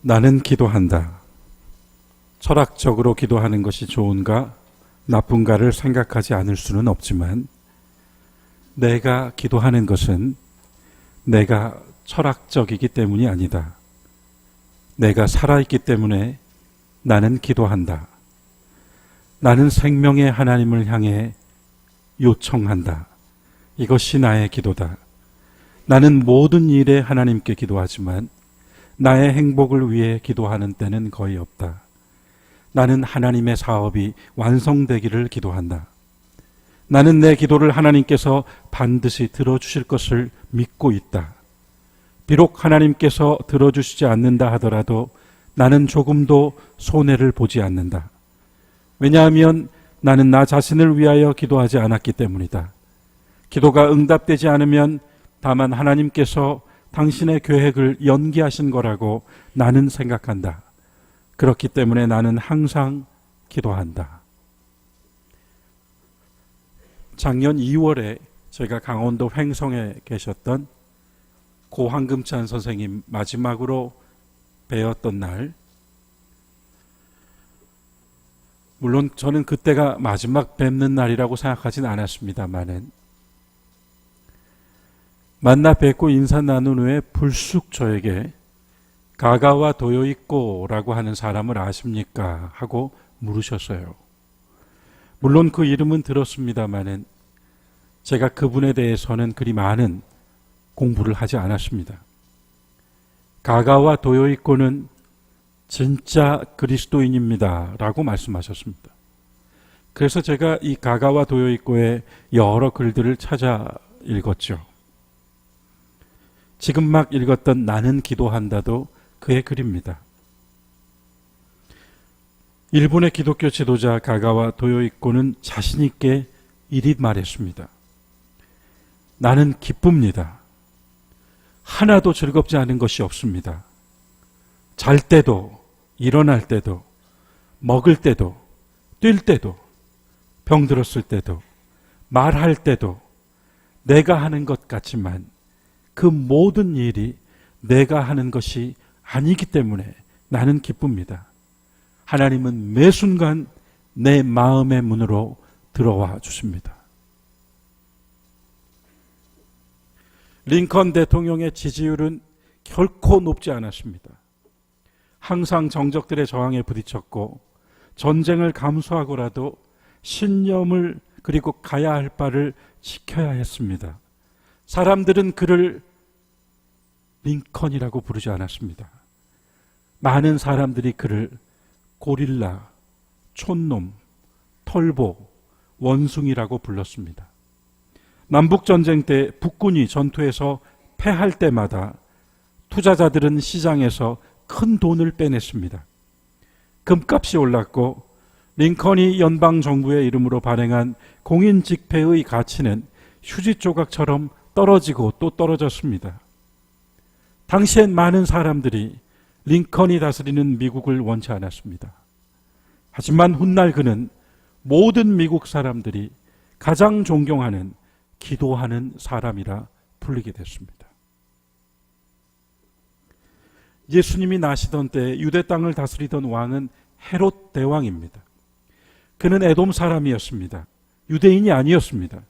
나는 기도한다. 철학적으로 기도하는 것이 좋은가 나쁜가를 생각하지 않을 수는 없지만 내가 기도하는 것은 내가 철학적이기 때문이 아니다. 내가 살아있기 때문에 나는 기도한다. 나는 생명의 하나님을 향해 요청한다. 이것이 나의 기도다. 나는 모든 일에 하나님께 기도하지만 나의 행복을 위해 기도하는 때는 거의 없다. 나는 하나님의 사업이 완성되기를 기도한다. 나는 내 기도를 하나님께서 반드시 들어주실 것을 믿고 있다. 비록 하나님께서 들어주시지 않는다 하더라도 나는 조금도 손해를 보지 않는다. 왜냐하면 나는 나 자신을 위하여 기도하지 않았기 때문이다. 기도가 응답되지 않으면 다만 하나님께서 당신의 계획을 연기하신 거라고 나는 생각한다. 그렇기 때문에 나는 항상 기도한다. 작년 2월에 제가 강원도 횡성에 계셨던 고 황금찬 선생님 마지막으로 뵈었던 날, 물론 저는 그때가 마지막 뵙는 날이라고 생각하진 않았습니다만은 만나 뵙고 인사 나눈 후에 불쑥 저에게 가가와 도요이코라고 하는 사람을 아십니까? 하고 물으셨어요. 물론 그 이름은 들었습니다마는 제가 그분에 대해서는 그리 많은 공부를 하지 않았습니다. 가가와 도요이코는 진짜 그리스도인입니다. 라고 말씀하셨습니다. 그래서 제가 이 가가와 도요이코의 여러 글들을 찾아 읽었죠. 지금 막 읽었던 나는 기도한다도 그의 글입니다. 일본의 기독교 지도자 가가와 도요이코는 자신 있게 이리 말했습니다. 나는 기쁩니다. 하나도 즐겁지 않은 것이 없습니다. 잘 때도, 일어날 때도, 먹을 때도, 뛸 때도, 병들었을 때도, 말할 때도 내가 하는 것 같지만 그 모든 일이 내가 하는 것이 아니기 때문에 나는 기쁩니다. 하나님은 매 순간 내 마음의 문으로 들어와 주십니다. 링컨 대통령의 지지율은 결코 높지 않았습니다. 항상 정적들의 저항에 부딪혔고 전쟁을 감수하고라도 신념을 그리고 가야 할 바를 지켜야 했습니다. 사람들은 그를 링컨이라고 부르지 않았습니다. 많은 사람들이 그를 고릴라, 촌놈, 털보, 원숭이라고 불렀습니다. 남북전쟁 때 북군이 전투에서 패할 때마다 투자자들은 시장에서 큰 돈을 빼냈습니다. 금값이 올랐고 링컨이 연방정부의 이름으로 발행한 공인직폐의 가치는 휴지 조각처럼 떨어지고 또 떨어졌습니다. 당시엔 많은 사람들이 링컨이 다스리는 미국을 원치 않았습니다. 하지만 훗날 그는 모든 미국 사람들이 가장 존경하는 기도하는 사람이라 불리게 됐습니다. 예수님이 나시던 때 유대 땅을 다스리던 왕은 헤롯 대왕입니다. 그는 에돔 사람이었습니다. 유대인이 아니었습니다.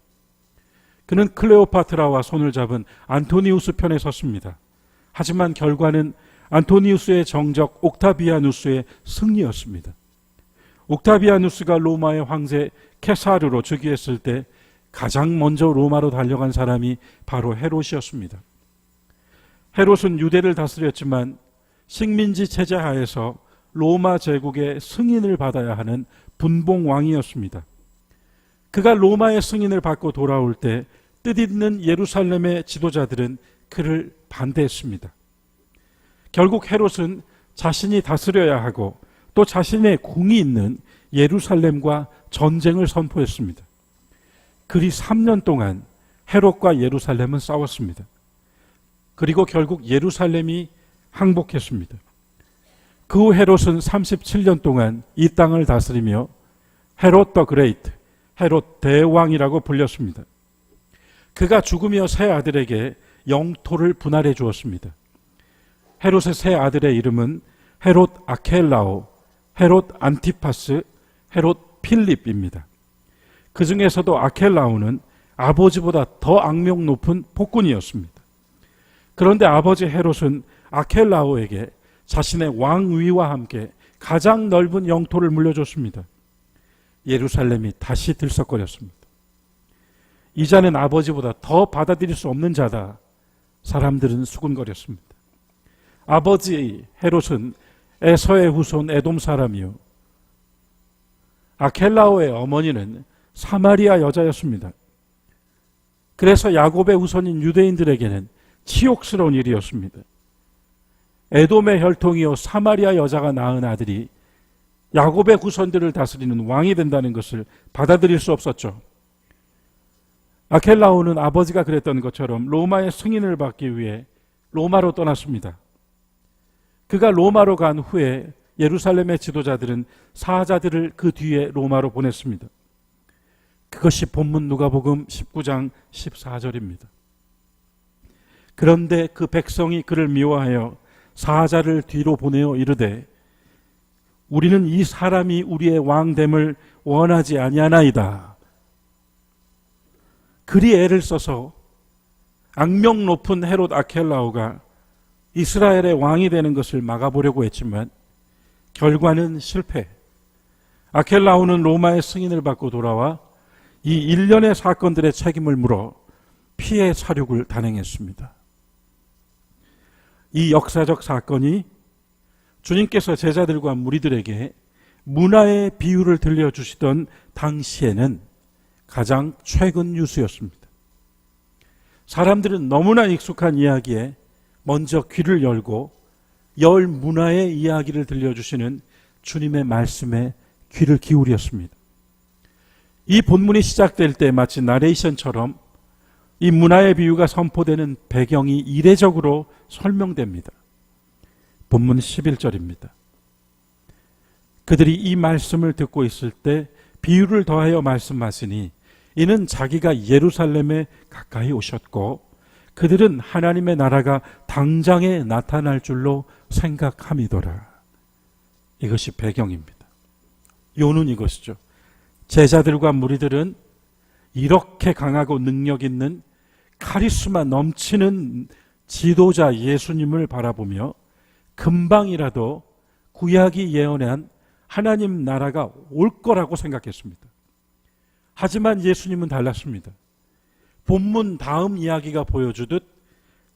그는 클레오파트라와 손을 잡은 안토니우스 편에 섰습니다. 하지만 결과는 안토니우스의 정적 옥타비아누스의 승리였습니다. 옥타비아누스가 로마의 황제 케사르로 즉위했을 때 가장 먼저 로마로 달려간 사람이 바로 헤롯이었습니다. 헤롯은 유대를 다스렸지만 식민지 체제 하에서 로마 제국의 승인을 받아야 하는 분봉왕이었습니다. 그가 로마의 승인을 받고 돌아올 때 뜻있는 예루살렘의 지도자들은 그를 반대했습니다. 결국 헤롯은 자신이 다스려야 하고 또 자신의 궁이 있는 예루살렘과 전쟁을 선포했습니다. 그리 3년 동안 헤롯과 예루살렘은 싸웠습니다. 그리고 결국 예루살렘이 항복했습니다. 그 후 헤롯은 37년 동안 이 땅을 다스리며 헤롯 더 그레이트, 헤롯 대왕이라고 불렸습니다. 그가 죽으며 세 아들에게 영토를 분할해 주었습니다. 헤롯의 세 아들의 이름은 헤롯 아켈라오, 헤롯 안티파스, 헤롯 필립입니다. 그 중에서도 아켈라오는 아버지보다 더 악명 높은 폭군이었습니다. 그런데 아버지 헤롯은 아켈라오에게 자신의 왕위와 함께 가장 넓은 영토를 물려줬습니다. 예루살렘이 다시 들썩거렸습니다. 이 자는 아버지보다 더 받아들일 수 없는 자다. 사람들은 수군거렸습니다. 아버지 헤롯은 에서의 후손 에돔 사람이요, 아켈라오의 어머니는 사마리아 여자였습니다. 그래서 야곱의 후손인 유대인들에게는 치욕스러운 일이었습니다. 에돔의 혈통이요 사마리아 여자가 낳은 아들이 야곱의 후손들을 다스리는 왕이 된다는 것을 받아들일 수 없었죠. 아켈라오는 아버지가 그랬던 것처럼 로마의 승인을 받기 위해 로마로 떠났습니다. 그가 로마로 간 후에 예루살렘의 지도자들은 사자들을 그 뒤에 로마로 보냈습니다. 그것이 본문 누가복음 19장 14절입니다. 그런데 그 백성이 그를 미워하여 사자를 뒤로 보내어 이르되 우리는 이 사람이 우리의 왕됨을 원하지 아니하나이다. 그리 애를 써서 악명 높은 헤롯 아켈라오가 이스라엘의 왕이 되는 것을 막아보려고 했지만 결과는 실패. 아켈라오는 로마의 승인을 받고 돌아와 이 일련의 사건들의 책임을 물어 피해 사륙을 단행했습니다. 이 역사적 사건이 주님께서 제자들과 무리들에게 문화의 비유를 들려주시던 당시에는 가장 최근 뉴스였습니다. 사람들은 너무나 익숙한 이야기에 먼저 귀를 열고 열 문화의 이야기를 들려주시는 주님의 말씀에 귀를 기울였습니다. 이 본문이 시작될 때 마치 나레이션처럼 이 문화의 비유가 선포되는 배경이 이례적으로 설명됩니다. 본문 11절입니다. 그들이 이 말씀을 듣고 있을 때 비유를 더하여 말씀하시니 이는 자기가 예루살렘에 가까이 오셨고 그들은 하나님의 나라가 당장에 나타날 줄로 생각함이더라. 이것이 배경입니다. 요는 이것이죠. 제자들과 무리들은 이렇게 강하고 능력 있는 카리스마 넘치는 지도자 예수님을 바라보며 금방이라도 구약이 예언한 하나님 나라가 올 거라고 생각했습니다. 하지만 예수님은 달랐습니다. 본문 다음 이야기가 보여주듯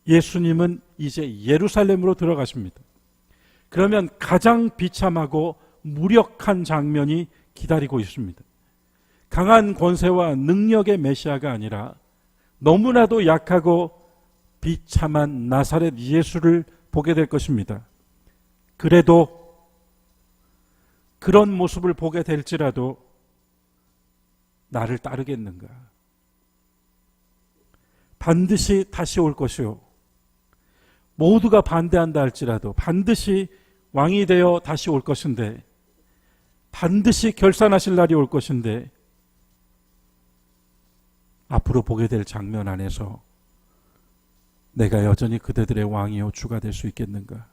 예수님은 이제 예루살렘으로 들어가십니다. 그러면 가장 비참하고 무력한 장면이 기다리고 있습니다. 강한 권세와 능력의 메시아가 아니라 너무나도 약하고 비참한 나사렛 예수를 보게 될 것입니다. 그래도 그런 모습을 보게 될지라도 나를 따르겠는가? 반드시 다시 올 것이요. 모두가 반대한다 할지라도 반드시 왕이 되어 다시 올 것인데, 반드시 결산하실 날이 올 것인데, 앞으로 보게 될 장면 안에서 내가 여전히 그대들의 왕이요 주가 될 수 있겠는가?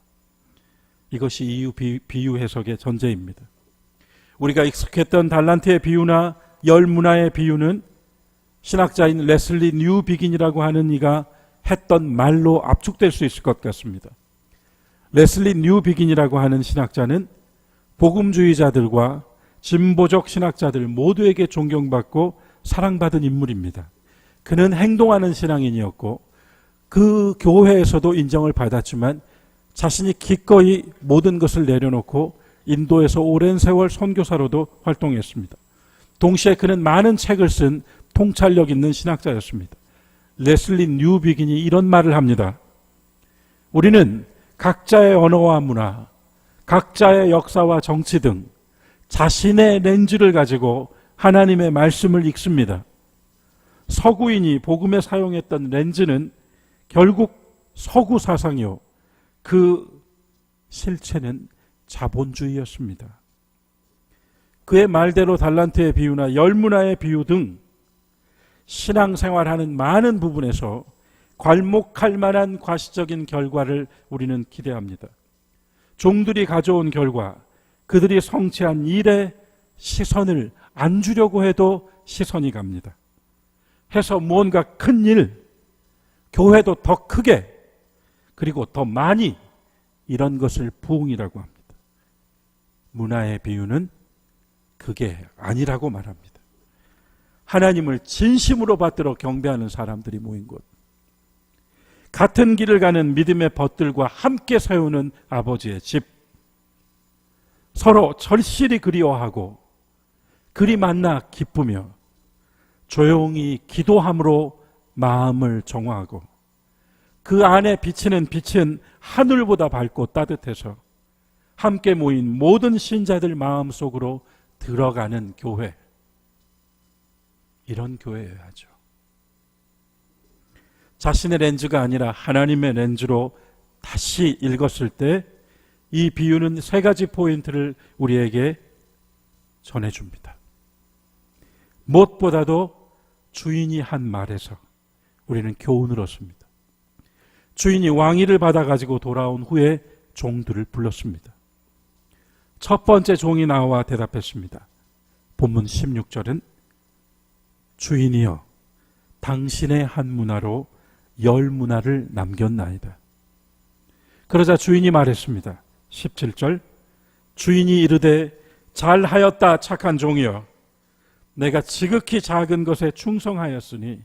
이것이 이유 비유 해석의 전제입니다. 우리가 익숙했던 달란트의 비유나 열 문화의 비유는 신학자인 레슬리 뉴비긴이라고 하는 이가 했던 말로 압축될 수 있을 것 같습니다. 레슬리 뉴비긴이라고 하는 신학자는 복음주의자들과 진보적 신학자들 모두에게 존경받고 사랑받은 인물입니다. 그는 행동하는 신앙인이었고 그 교회에서도 인정을 받았지만 자신이 기꺼이 모든 것을 내려놓고 인도에서 오랜 세월 선교사로도 활동했습니다. 동시에 그는 많은 책을 쓴 통찰력 있는 신학자였습니다. 레슬리 뉴비긴이 이런 말을 합니다. 우리는 각자의 언어와 문화, 각자의 역사와 정치 등 자신의 렌즈를 가지고 하나님의 말씀을 읽습니다. 서구인이 복음에 사용했던 렌즈는 결국 서구 사상이요, 그 실체는 자본주의였습니다. 그의 말대로 달란트의 비유나 열문화의 비유 등 신앙생활하는 많은 부분에서 괄목할 만한 과시적인 결과를 우리는 기대합니다. 종들이 가져온 결과 그들이 성취한 일에 시선을 안 주려고 해도 시선이 갑니다. 해서 무언가 큰 일, 교회도 더 크게 그리고 더 많이 이런 것을 부흥이라고 합니다. 문화의 비유는 그게 아니라고 말합니다. 하나님을 진심으로 받들어 경배하는 사람들이 모인 곳, 같은 길을 가는 믿음의 벗들과 함께 세우는 아버지의 집, 서로 절실히 그리워하고 그리 만나 기쁘며 조용히 기도함으로 마음을 정화하고 그 안에 비치는 빛은 하늘보다 밝고 따뜻해서 함께 모인 모든 신자들 마음속으로 들어가는 교회, 이런 교회여야 하죠. 자신의 렌즈가 아니라 하나님의 렌즈로 다시 읽었을 때 이 비유는 세 가지 포인트를 우리에게 전해줍니다. 무엇보다도 주인이 한 말에서 우리는 교훈을 얻습니다. 주인이 왕위를 받아가지고 돌아온 후에 종들을 불렀습니다. 첫 번째 종이 나와 대답했습니다. 본문 16절은 주인이여 당신의 한 문화로 10문화를 남겼나이다. 그러자 주인이 말했습니다. 17절 주인이 이르되 잘하였다 착한 종이여 내가 지극히 작은 것에 충성하였으니,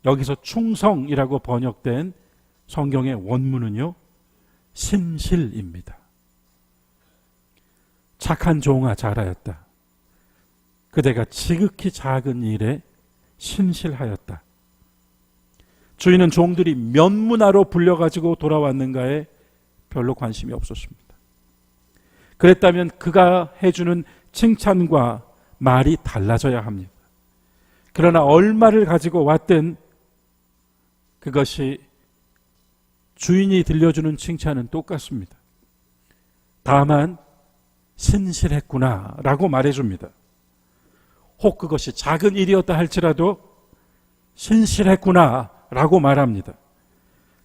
여기서 충성이라고 번역된 성경의 원문은요 신실입니다. 착한 종아 잘하였다. 그대가 지극히 작은 일에 신실하였다. 주인은 종들이 몇 문화로 불려가지고 돌아왔는가에 별로 관심이 없었습니다. 그랬다면 그가 해주는 칭찬과 말이 달라져야 합니다. 그러나 얼마를 가지고 왔든 그것이 주인이 들려주는 칭찬은 똑같습니다. 다만 신실했구나 라고 말해줍니다. 혹 그것이 작은 일이었다 할지라도 신실했구나 라고 말합니다.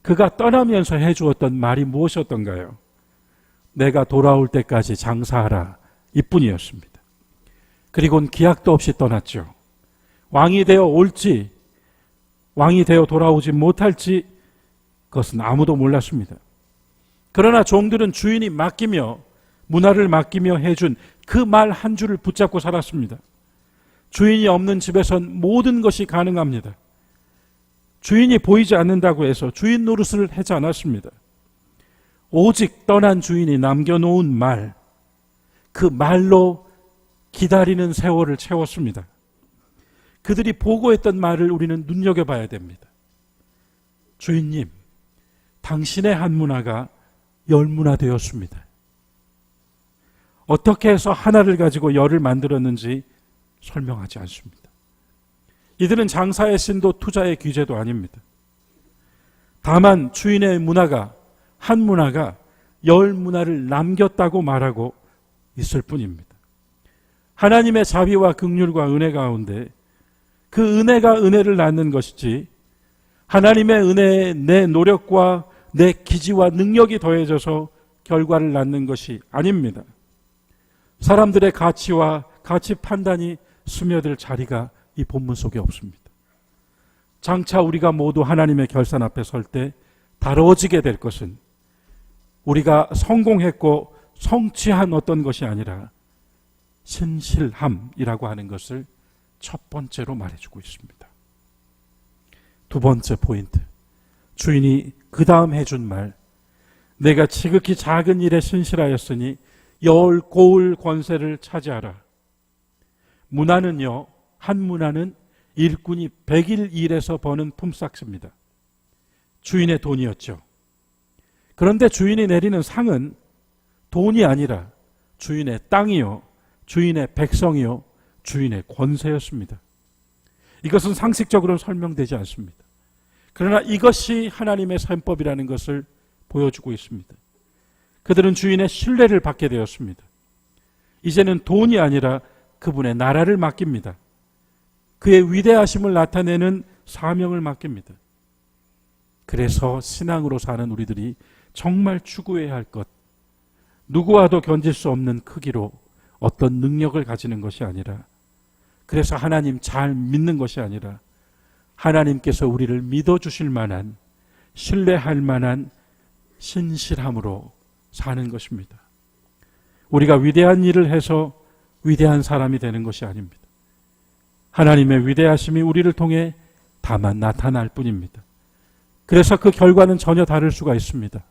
그가 떠나면서 해주었던 말이 무엇이었던가요? 내가 돌아올 때까지 장사하라 이뿐이었습니다. 그리고는 기약도 없이 떠났죠. 왕이 되어 올지 왕이 되어 돌아오지 못할지 그것은 아무도 몰랐습니다. 그러나 종들은 주인이 맡기며 문화를 맡기며 해준 그 말 한 줄을 붙잡고 살았습니다. 주인이 없는 집에선 모든 것이 가능합니다. 주인이 보이지 않는다고 해서 주인 노릇을 하지 않았습니다. 오직 떠난 주인이 남겨놓은 말, 그 말로 기다리는 세월을 채웠습니다. 그들이 보고했던 말을 우리는 눈여겨봐야 됩니다. 주인님, 당신의 한 문화가 10문화 되었습니다. 어떻게 해서 하나를 가지고 10을 만들었는지 설명하지 않습니다. 이들은 장사의 신도 투자의 규제도 아닙니다. 다만 주인의 문화가, 한 문화가 10문화를 남겼다고 말하고 있을 뿐입니다. 하나님의 자비와 긍휼과 은혜 가운데 그 은혜가 은혜를 낳는 것이지 하나님의 은혜에 내 노력과 내 기지와 능력이 더해져서 결과를 낳는 것이 아닙니다. 사람들의 가치와 가치 판단이 스며들 자리가 이 본문 속에 없습니다. 장차 우리가 모두 하나님의 결산 앞에 설 때 다뤄지게 될 것은 우리가 성공했고 성취한 어떤 것이 아니라 신실함이라고 하는 것을 첫 번째로 말해주고 있습니다. 두 번째 포인트, 주인이 그 다음 해준 말, 내가 지극히 작은 일에 신실하였으니 10 고을 권세를 차지하라. 문화는요, 한 문화는 일꾼이 100일 일해서 버는 품삯입니다. 주인의 돈이었죠. 그런데 주인이 내리는 상은 돈이 아니라 주인의 땅이요, 주인의 백성이요, 주인의 권세였습니다. 이것은 상식적으로 설명되지 않습니다. 그러나 이것이 하나님의 셈법이라는 것을 보여주고 있습니다. 그들은 주인의 신뢰를 받게 되었습니다. 이제는 돈이 아니라 그분의 나라를 맡깁니다. 그의 위대하심을 나타내는 사명을 맡깁니다. 그래서 신앙으로 사는 우리들이 정말 추구해야 할 것, 누구와도 견딜 수 없는 크기로 어떤 능력을 가지는 것이 아니라, 그래서 하나님 잘 믿는 것이 아니라 하나님께서 우리를 믿어주실 만한, 신뢰할 만한 신실함으로 사는 것입니다. 우리가 위대한 일을 해서 위대한 사람이 되는 것이 아닙니다. 하나님의 위대하심이 우리를 통해 다만 나타날 뿐입니다. 그래서 그 결과는 전혀 다를 수가 있습니다.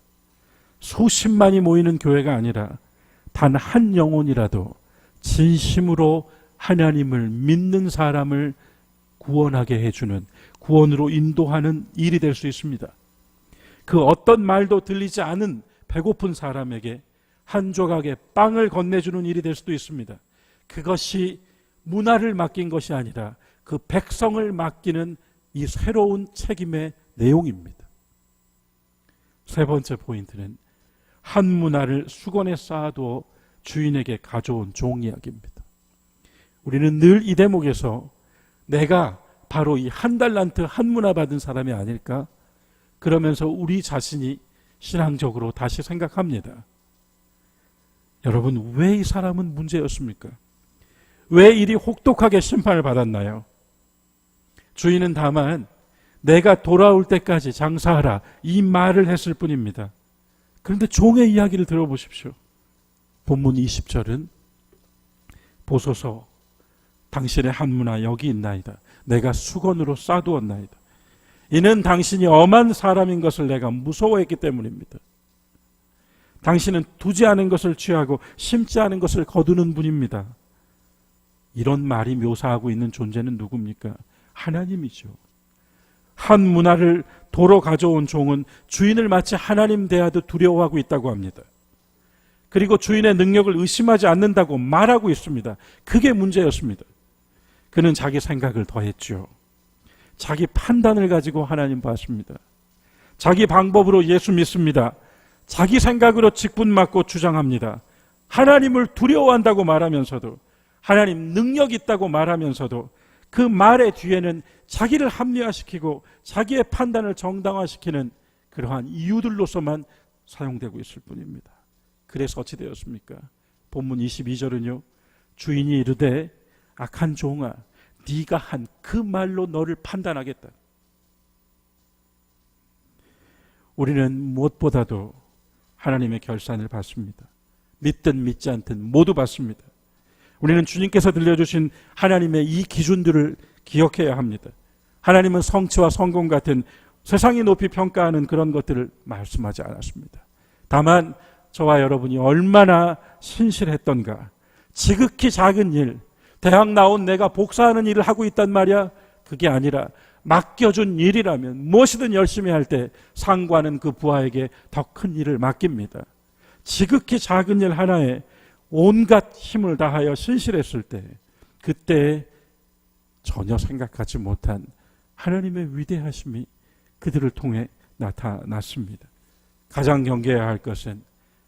수십만이 모이는 교회가 아니라 단 한 영혼이라도 진심으로 하나님을 믿는 사람을 구원하게 해주는, 구원으로 인도하는 일이 될 수 있습니다. 그 어떤 말도 들리지 않은 배고픈 사람에게 한 조각의 빵을 건네주는 일이 될 수도 있습니다. 그것이 문화를 맡긴 것이 아니라 그 백성을 맡기는 이 새로운 책임의 내용입니다. 세 번째 포인트는 한 문화를 수건에 쌓아두어 주인에게 가져온 종 이야기입니다. 우리는 늘 이 대목에서 내가 바로 이 한 달란트 한 문화 받은 사람이 아닐까? 그러면서 우리 자신이 신앙적으로 다시 생각합니다. 여러분, 왜 이 사람은 문제였습니까? 왜 이리 혹독하게 심판을 받았나요? 주인은 다만 내가 돌아올 때까지 장사하라, 이 말을 했을 뿐입니다. 그런데 종의 이야기를 들어보십시오. 본문 20절은 보소서, 당신의 한 문화 여기 있나이다. 내가 수건으로 싸두었나이다. 이는 당신이 엄한 사람인 것을 내가 무서워했기 때문입니다. 당신은 두지 않은 것을 취하고 심지 않은 것을 거두는 분입니다. 이런 말이 묘사하고 있는 존재는 누굽니까? 하나님이죠. 한 문화를 도로 가져온 종은 주인을 마치 하나님 대하듯 두려워하고 있다고 합니다. 그리고 주인의 능력을 의심하지 않는다고 말하고 있습니다. 그게 문제였습니다. 그는 자기 생각을 더했죠. 자기 판단을 가지고 하나님 봤습니다. 자기 방법으로 예수 믿습니다. 자기 생각으로 직분맞고 주장합니다. 하나님을 두려워한다고 말하면서도, 하나님 능력 있다고 말하면서도 그 말의 뒤에는 자기를 합리화시키고 자기의 판단을 정당화시키는 그러한 이유들로서만 사용되고 있을 뿐입니다. 그래서 어찌 되었습니까? 본문 22절은요, 주인이 이르되 악한 종아, 네가 한 그 말로 너를 판단하겠다. 우리는 무엇보다도 하나님의 결산을 받습니다. 믿든 믿지 않든 모두 받습니다. 우리는 주님께서 들려주신 하나님의 이 기준들을 기억해야 합니다. 하나님은 성취와 성공 같은 세상이 높이 평가하는 그런 것들을 말씀하지 않았습니다. 다만 저와 여러분이 얼마나 신실했던가, 지극히 작은 일, 대학 나온 내가 복사하는 일을 하고 있단 말이야, 그게 아니라 맡겨준 일이라면 무엇이든 열심히 할 때 상관은 그 부하에게 더 큰 일을 맡깁니다. 지극히 작은 일 하나에 온갖 힘을 다하여 신실했을 때, 그때 전혀 생각하지 못한 하나님의 위대하심이 그들을 통해 나타났습니다. 가장 경계해야 할 것은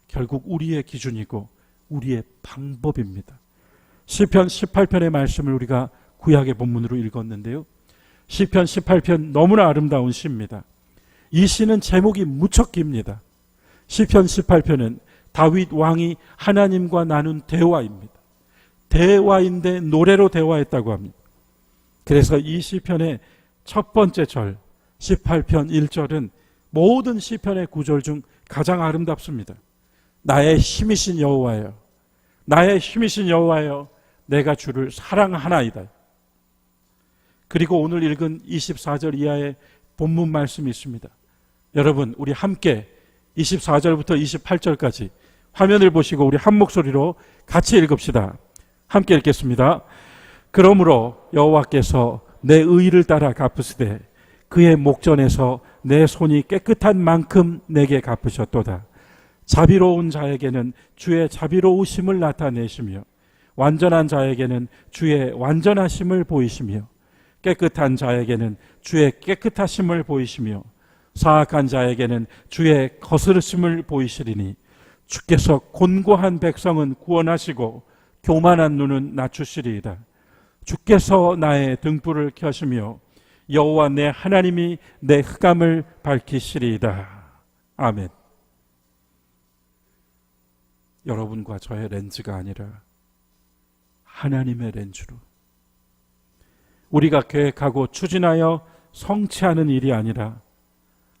결국 우리의 기준이고 우리의 방법입니다. 시편 18편의 말씀을 우리가 구약의 본문으로 읽었는데요, 시편 18편 너무나 아름다운 시입니다. 이 시는 제목이 무척 깁니다. 시편 18편은 다윗 왕이 하나님과 나눈 대화입니다. 대화인데 노래로 대화했다고 합니다. 그래서 이 시편의 첫 번째 절, 18편 1절은 모든 시편의 구절 중 가장 아름답습니다. 나의 힘이신 여호와여, 나의 힘이신 여호와여, 내가 주를 사랑하나이다. 그리고 오늘 읽은 24절 이하의 본문 말씀이 있습니다. 여러분, 우리 함께 24절부터 28절까지 화면을 보시고 우리 한 목소리로 같이 읽읍시다. 함께 읽겠습니다. 그러므로 여호와께서 내 의를 따라 갚으시되 그의 목전에서 내 손이 깨끗한 만큼 내게 갚으셨도다. 자비로운 자에게는 주의 자비로우심을 나타내시며 완전한 자에게는 주의 완전하심을 보이시며 깨끗한 자에게는 주의 깨끗하심을 보이시며 사악한 자에게는 주의 거스르심을 보이시리니 주께서 곤고한 백성은 구원하시고 교만한 눈은 낮추시리이다. 주께서 나의 등불을 켜시며 여호와 내 하나님이 내 흑암을 밝히시리이다. 아멘. 여러분과 저의 렌즈가 아니라 하나님의 렌즈로, 우리가 계획하고 추진하여 성취하는 일이 아니라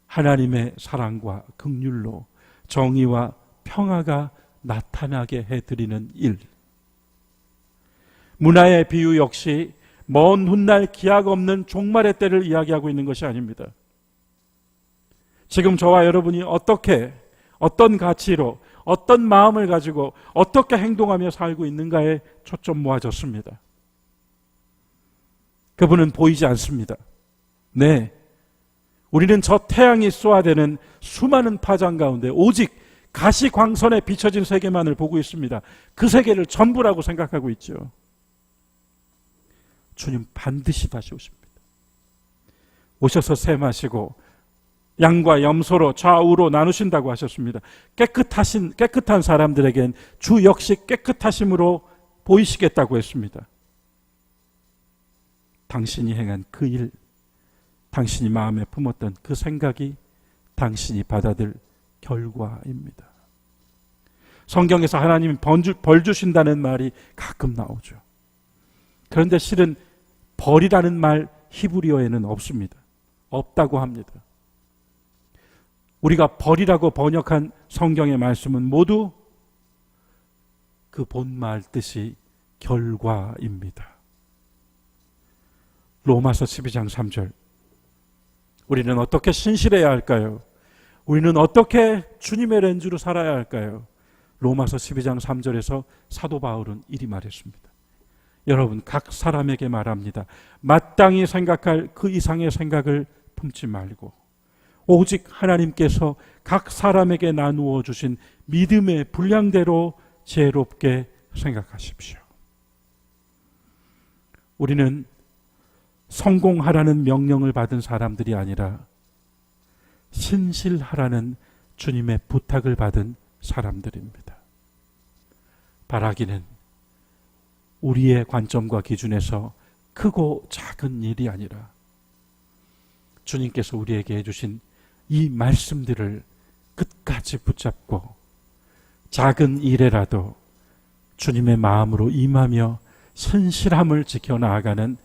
하나님의 사랑과 긍휼로 정의와 평화가 나타나게 해드리는 일. 문화의 비유 역시 먼 훗날 기약 없는 종말의 때를 이야기하고 있는 것이 아닙니다. 지금 저와 여러분이 어떻게, 어떤 가치로, 어떤 마음을 가지고 어떻게 행동하며 살고 있는가에 초점 모아졌습니다. 그분은 보이지 않습니다. 네, 우리는 저 태양이 쏘아대는 수많은 파장 가운데 오직 가시광선에 비춰진 세계만을 보고 있습니다. 그 세계를 전부라고 생각하고 있죠. 주님 반드시 다시 오십니다. 오셔서 새 마시고 양과 염소로 좌우로 나누신다고 하셨습니다. 깨끗한 사람들에겐 주 역시 깨끗하심으로 보이시겠다고 했습니다. 당신이 행한 그 일, 당신이 마음에 품었던 그 생각이 당신이 받아들 결과입니다. 성경에서 하나님이 벌 주신다는 말이 가끔 나오죠. 그런데 실은 벌이라는 말 히브리어에는 없습니다. 없다고 합니다. 우리가 벌이라고 번역한 성경의 말씀은 모두 그 본말 뜻이 결과입니다. 로마서 12장 3절. 우리는 어떻게 신실해야 할까요? 우리는 어떻게 주님의 렌즈로 살아야 할까요? 로마서 12장 3절에서 사도 바울은 이리 말했습니다. 여러분, 각 사람에게 말합니다. 마땅히 생각할 그 이상의 생각을 품지 말고 오직 하나님께서 각 사람에게 나누어 주신 믿음의 분량대로 지혜롭게 생각하십시오. 우리는 성공하라는 명령을 받은 사람들이 아니라 신실하라는 주님의 부탁을 받은 사람들입니다. 바라기는 우리의 관점과 기준에서 크고 작은 일이 아니라 주님께서 우리에게 해주신 이 말씀들을 끝까지 붙잡고 작은 일에라도 주님의 마음으로 임하며 신실함을 지켜나가는